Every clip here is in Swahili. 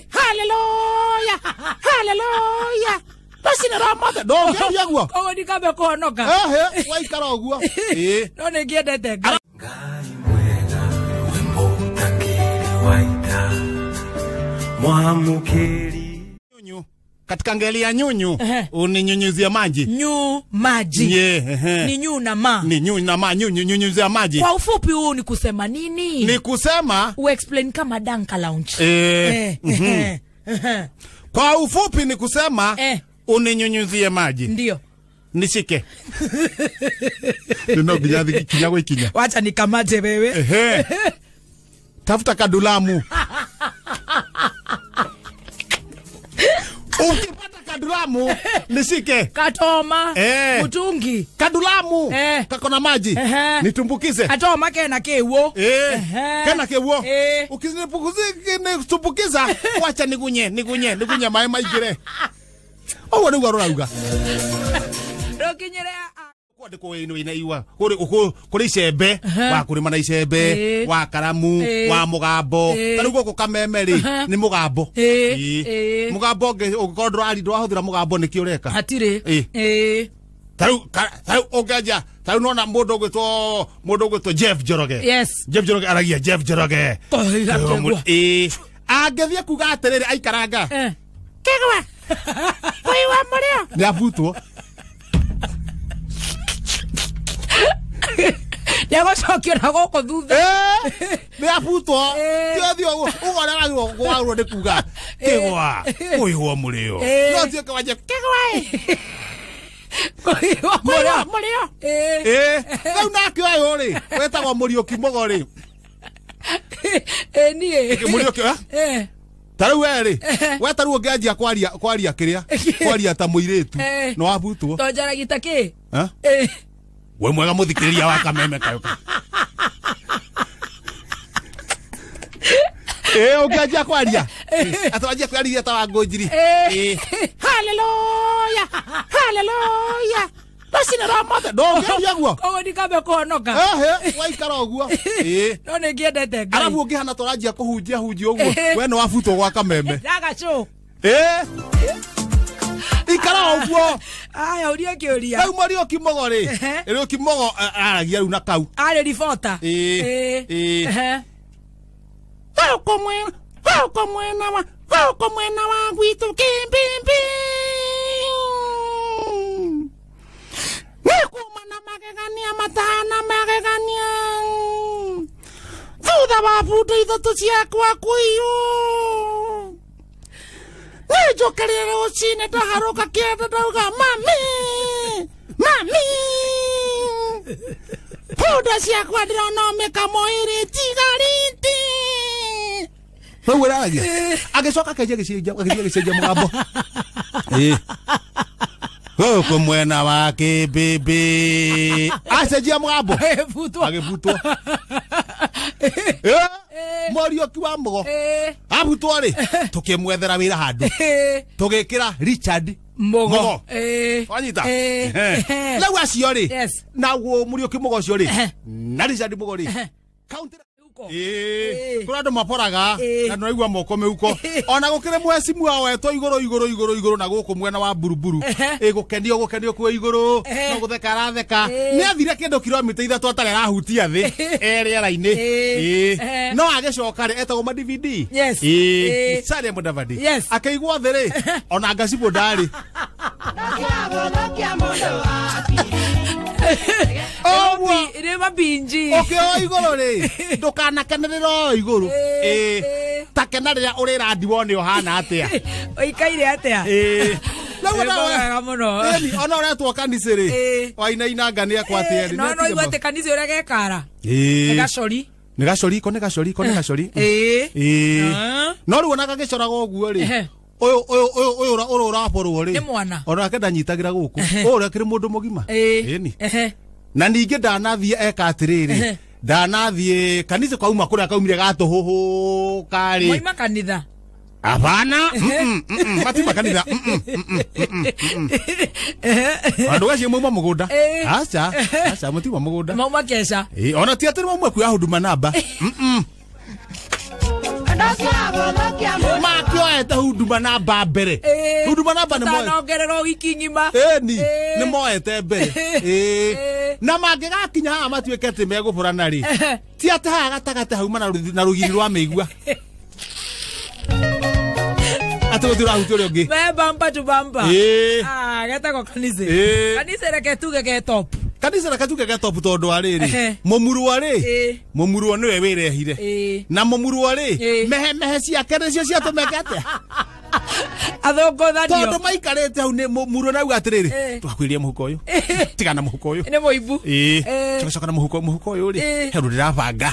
Hallelujah. Hallelujah. Basi na ramata doge yaguo. Kogo dikabe kuonoka. Waikara oguo. No ningiendete Ngai. Ngai mwega wimbo takiri waita mwamukiri Nyunyu katika ngeli ya nyunyu uninyunyuzia maji. Maji. Ni nyu na ma. Ni nyu na ma nyunyuzia maji. Kwa ufupi huu ni kusema nini? Ni kusema explain kama Danka Lounge. Kwa ufupi ni kusema uninyunyuzie maji. Ndio. Nishike. Ndio bijazi kinyago ikinya. Wacha nikamate wewe. Tafuta kadulamu. Ukipata kadulamu nishike. Katoma. Mutungi. Kadulamu. Kakona maji. Nitumbukize. Katoma kena kewo. Kena kewo. Ukinitumbukiza wacha nigunye mai maigire. Owo ni gwarora uga. Rokinyere kwa ndiko ino inaiwa kuri icembe wa kurima na icembe wa karamu wa mugambo tarugo ko kamemeri ni mugambo mugambo ugikorwo ari ndwahuthira mugambo niki ureka hatire taru ogaja taru nona mundu gwitwo Jeff Joroge Jeff Joroge aragia Jeff Joroge agethia kuga atiriri aikaranga kegwa koiwa murio ni abutwo Yago shokira goko thutha. Ni abutwo. Thio ugora gwarwo ni kuga. Kegwa. Koiwa murio. No thio kawaje kegwa. Koiwa murio. Nau nakio ayo ri. Wetagwo murio kimogori. Nie. Murio kio? Taru weri. Wetaru ungeanjia kwaria kiria. Kwaria ta muiritu. No abutwo. Tonjara gitaki. We mwega muthikiriria wa kameme kayoka. Ukianjia kwaria. Atawajia kwaria tawa ngojiri. Hallelujah. Hallelujah. Basi na ramata doge yaguo. Kogo dikabe kuonoka. Waikara oguo. No ningiendete Ngai. Arabu ngihana toranjia kuhunjia uguo. We no wabutwo gwa kameme. Dagacho. Ikara oguo. Aya uria kiuria. Au Mario Kimogori. Ero Kimogo aragia ru na kau. Ale reporter. Wako mwena wa gwitu kimbimbi. Nikumana magegania matana magegania. Thutha wa buto ithatu ciakwa kuiyo. Nijokerere ucine ndaharuka kienda ndauga mami Puda ciakwa ndironomeka moiri tigariti. Wewe ragia. Agecoka kaje gicenjia mugambo. Goko mwena wa kibibi. Acenjia mugambo. Agibutwo. Mario kiwa mugo. Abutwo ri. Tukimwethera wira handu. Tugikira Richard Mugo. Wanyita. Lau acio ri. Naguo Mario Kimugo cio ri. Na Richard Mugo ri. Counter kura ndo maporaga na no igwa moko meuko ona gukire mwecimu wa weto iguru na guku mwena wa buruburu gukenio kwe iguru no gutheka aratheka ni athire kindu kilomita 3 atare rahutia thi riera-ini no agecoka ri etagwo ma DVD Sare Mudavadi akaigwa thiri ona ngacibwo ndari Rema binji. Okay, iguru ri. Ndukana kenerera iguru. Ta kenerera urira ndiwone ohana atia. Oikaire atia. Lawa muno. Ona uretwo kanisiri. Waina ngania kwa atia. No igwate kanisi ura gekara. Gacori. Ni gacori. No ruona gagicora goguo ri. Oyo uraporwo ri. Ni mwana. Ona kenda nyitagira guku. Ora kiri mundu mugima. Ni. Na ninge ndanathie eka atiriri ndanathie kanitha kwa uma kuria kaumire gato hoho kari Moima kanitha Abana matima kanitha Andu gacie muma mugunda acha mutima mugunda mauma kesha ona ti atiri mumwe kuya huduma namba moete huduma namba mbere huduma namba nĩ moete nongerera wiki ngima ni nĩ moete mbere na mangĩgakinya haha matuĩke atĩ megũbũrana rĩ ti atĩ haha gatagatĩ hauma na rũgiri rwa mĩigua ati gũthira hutu ũrĩa ũngĩ me bamba tu bamba getagwo kanitha kanitha reke tuge ge top kanitha reke tuge ge top tondũ arĩrĩ mũmurwo rĩ mũmurwo nĩwe wĩrehire na mũmurwo rĩ mehe ciake nĩcio ciatũmeke atĩa athongothanio tondũ maikarĩte hau nĩ mũmurwo na uga atĩrĩrĩ twakwĩria mũhuko ũyũ tigana mũhuko ũyũ nĩ mũimbu coka na mũhuko ũyũ rĩ heru ndĩrabanga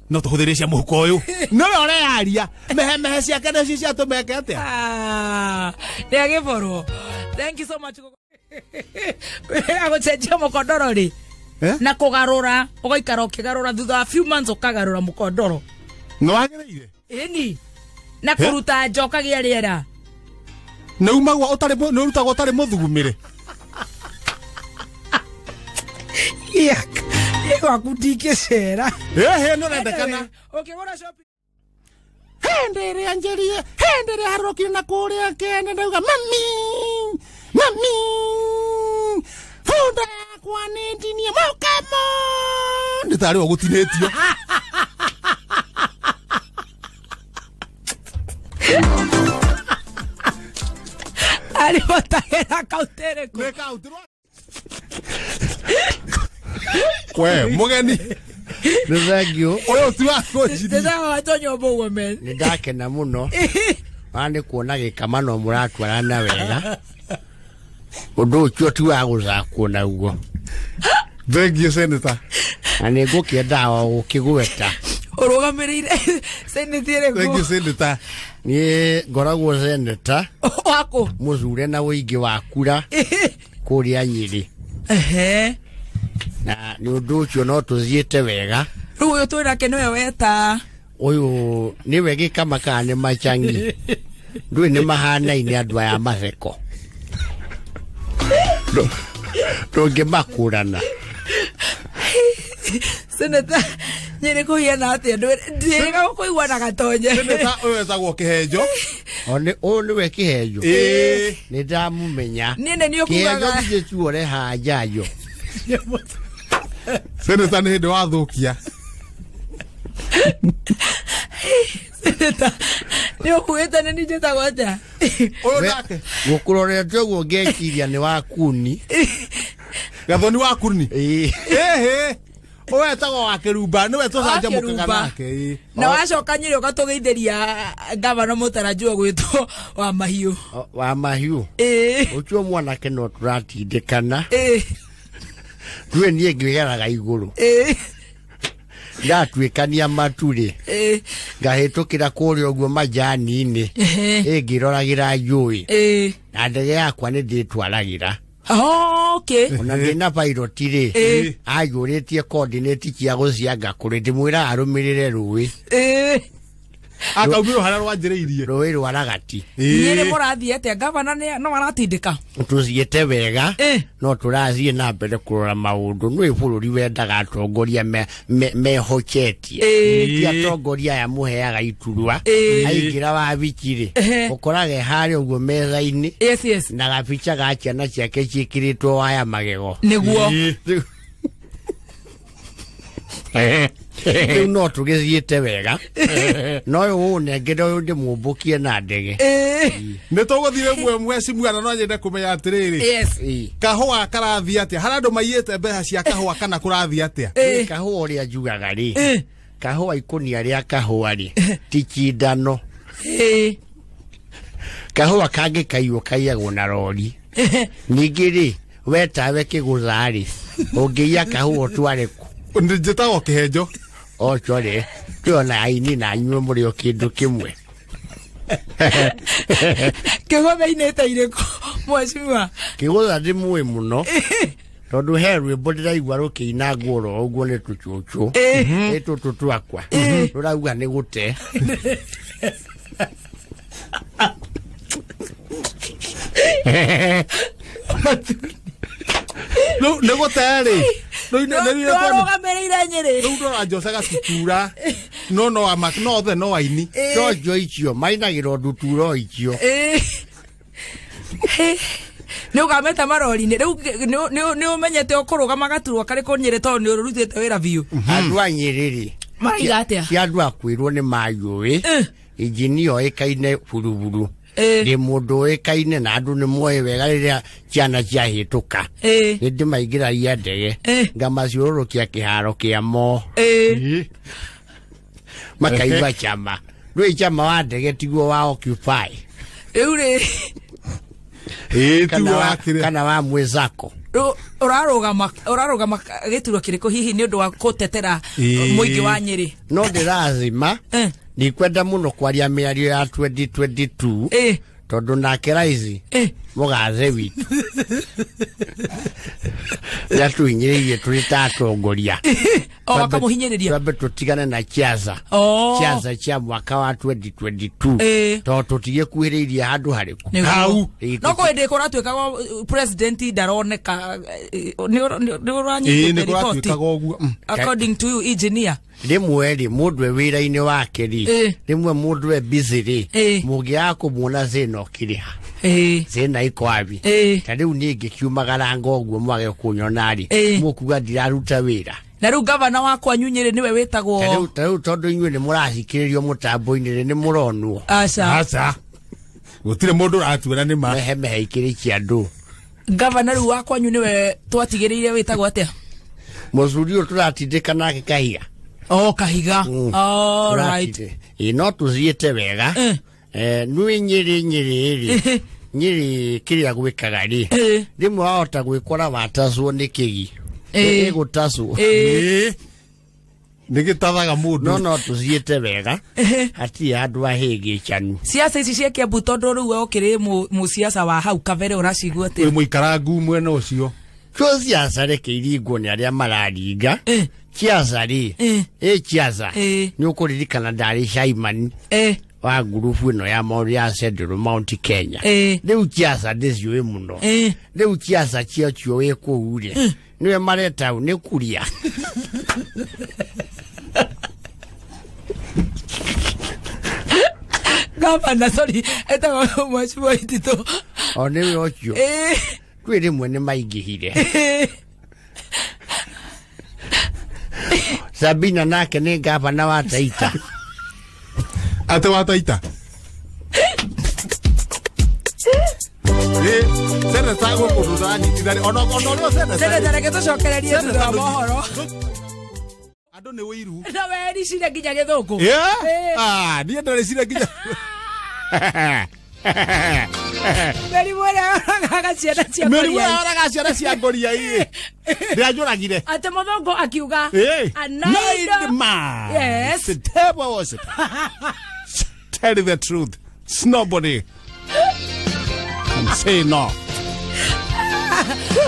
no tũhũthĩre cia mũhuko ũyũ nowe ũreyaria mehe ciake nĩcio ciatũmeke atĩa nĩ agĩborwo thank you so much agũcenjia mũkondoro rĩ na kũgarũra ũgaikara ũkĩgarũra thutha wa few months ũkagarũra mũkondoro nĩ wagĩrĩire ĩni na kuruta njoka gĩa rĩera na umagwa ũtarĩ nĩ ũrutagwo ũtarĩ mũthugumĩre waku ndingĩcera nĩ ũrendekana ũkĩgũra shopping hĩndĩ ĩrĩa njĩrie hĩndĩ ĩrĩa harũkire na kũrĩa kene ndauga mami bunda yakwa nĩ ndinie mũkamo nĩ tarĩ o gũtinĩtio ari botagera kautere ku we mugeni Nithagio oyo ti wako jini ndeza watonyo bogo men ndakena muno bande kuona gikamano muratwarana wega undu ucio ti wa guthakwo naguo thengio senator ani ngukienda gukigweta urugamirire senator thengio senator ni ngoragwo senator wako muzure na wingi wa kura kuria Nyeri na ni undu ucio no tuziete wega ruyo twira kenwe weta uyu ni wegi kama kane machangi ndui ni mahana ini andu aya matheko ndungi makurana seneta Nyeri kuhiana atia ndega kuigua na gatonye seneta uyu etagwo Kihenjo oni we Kihenjo ni ndamumenya nene ni okugaga Kihenjo tuore hajayo seneta ni hindi wathukia seneta ni okuita ni njeta goja uyu nake gukurorete guo ngekiria ni wakuni gathoni wakuni uyu etagwo wa Kirumba niwe tucanjamukaga nake na wacoka Nyeri ukatugeithĩria gavana Mũtaranjua gwĩtwo wa mahiũ ucio mwanake no turatindĩkana ndue niĩ ngĩgeraga igũrũ ndatuĩkania matũrĩ ngahĩtũkĩra kũrĩa ũguo majani-inĩ ngĩroragĩra njũĩ na ndege yakwa nĩ ndĩtwaragĩra ona ndĩna pilot rĩ anjũrĩtie coordinate cia gũcianga kũrĩ ndĩmwĩra arũmĩrĩre rũĩ akaumĩrwo harĩa rwanjĩrĩirie rũĩ rwa Ragati Nyeri mũrathiĩte gavana no aratindĩka tũthiĩte wega no tũrathiĩ na mbere kũrora maũndũ nĩ bũrũri wendaga atongoria mehocetie ti atongoria aya mũheaga iturwa aingĩra wabikire ũkoraga harĩa ũguo metha-inĩ na gabica ga ciana ciake ciĩkĩrĩtwo waya magego nĩguo rĩu no tũgĩthiĩte wega no ũyũ ũnengere ũyũ ndĩmũmbũkie na ndege nĩ tũgũthire mwe cimuana no nyende kũmenya atĩrĩrĩ kahũa karathiĩ atĩa harĩa andũ maiyĩte mbeca cia kahũa kana kũrathiĩ atĩa kahũa ũrĩa njugaga rĩ kahũa ikũnia rĩa kahũa rĩ ti cindano kahũa kangĩ kaiywo kaiyagwo na rori ningĩ rĩ wetawe kĩgũtha rĩ ũngĩiya kahũa ũtware ku njĩtagwo Kihenjo sorry tuona aini na nyuo muri o kindu kimwe kĩgũtha-inĩ irĩkũ mweciwa kĩgũtha ndĩmũĩ mũno tondu he rwĩmbo ndĩraigua rũkĩina ngũrũ ũguo nĩ tũcũcũ tũtũ twakwa rũrauga nĩ gũte nĩ gũte rĩ Nĩũrũgamĩrĩire Nyeri rĩu ndora Jose Gatutura no the no aini Jojo icio mainagirwo nduturo icio Nä å gameta marori-inä rä u nä å menyete å kå rå gama gaturwo karä kå nyä rä tondå nä å rå rutä te wä ra biå andå a nyä rä rä maraiga atä a ti andå a kwä rwo nä mayå injini ĩyo ĩkaine buruburu ndĩ mũndũ ũĩkaine na andũ nĩ moĩ wega rĩrĩa ciana ciahĩtũka nĩ ndĩmaingĩragia ndege ngamaciũrũrũkia kĩharo kĩa mo makaigua chama rĩu chama wa ndege tiguo wa Occupy rĩu rĩ kana wa mwĩzako ũrarũgama gĩturwa kĩrĩkũ hihi nĩ ũndũ wa gũtetera mũingĩ wa Nyĩrĩ no ndĩrazima ndikwenda mũno kwaria mĩario ya 2022 tondũ nake raici mũgathe witũ rĩrĩa tũhinyĩrĩirie tũrĩ ta atongoria twambe tũtigane na ciaca cia mwaka wa 2022 tondũ tũtigĩkuhĩrĩirie handũ harĩkũ hau no kwendĩ kũratuĩkaga president ndaroneka nĩ ũranyitĩte according to you engineer rimwe ri mundu wira-ini wake ri rimwe mundu e busy ri mungiaga kumuona zino kiriha zina ikwabi ta riu ningi kiumagara ngoguo mwage kunyona ri mukuga ndiraruta wira na riu gavana wakwa Nyũnyĩrĩ niwe witagwo ta riu tondu inyuĩ nĩ mũrahikĩrĩrio mũtambo-inĩ nĩ mũronwo aca gutire mundu ratuĩra nĩ ma mehe ikĩrĩkia andũ gavana riu wakwa Nyũ niwe twatigĩrĩire witagwo atia mũcuri ũyũ tũratindĩka nake Kahiga Kahiga all right no tũthiĩte wega nĩ Nyĩrĩ kĩrĩa gwĩkaga rĩ rĩmwe wahota gwĩkora watacwo nĩ kĩgi gũtacwo nĩ gĩtathaga mũndũ no tũthiĩte wega hatirĩ handũ hahĩngĩcanu ciaca ici cia Kĩambu tondũ rĩu we ũkĩrĩ mũciaca wa hau kabere ũracigua atĩ wĩ mũikarangu mwena ũcio kĩo ciaca reke iringwo nĩ arĩa mararinga ciaca rĩ ciaca nĩ ũkũririkana ndarĩ Shaimani wa ngurubu ĩno ya maũndũ ya Central Mount Kenya rĩu ciaca ndĩciũĩ mũno rĩu ciaca ciacio wĩ kũu rĩ niwe mareta nĩ kuria gavana sorry etagwo Mheshimiwa Itito o nĩwe ũcio kwĩ rĩmwe nĩ maingĩhire Sabina nake nĩ gavana wa Taita ate wa Taita seneta gũkũrũra nyitithani ona ũrĩa seneta reke tũcokererie thutha wa mohoro andũ nĩ wĩiru na wericire nginya gĩthũngũ niĩ ndarĩcire nginya mĩrimũ ĩrĩa yoraga ciana cia ngoria ĩ ndĩanjũragire atĩ mũthũngũ akiuga yes table was it tell you the truth nobody can say no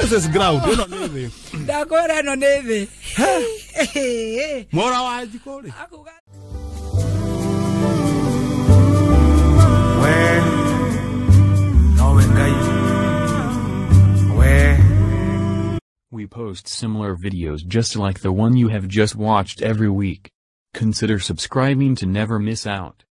this is ground you know nĩ ndakwĩra ĩno nĩ thĩ mora wa njikũ rĩ We post similar videos just like the one you have just watched every week. Consider subscribing to never miss out.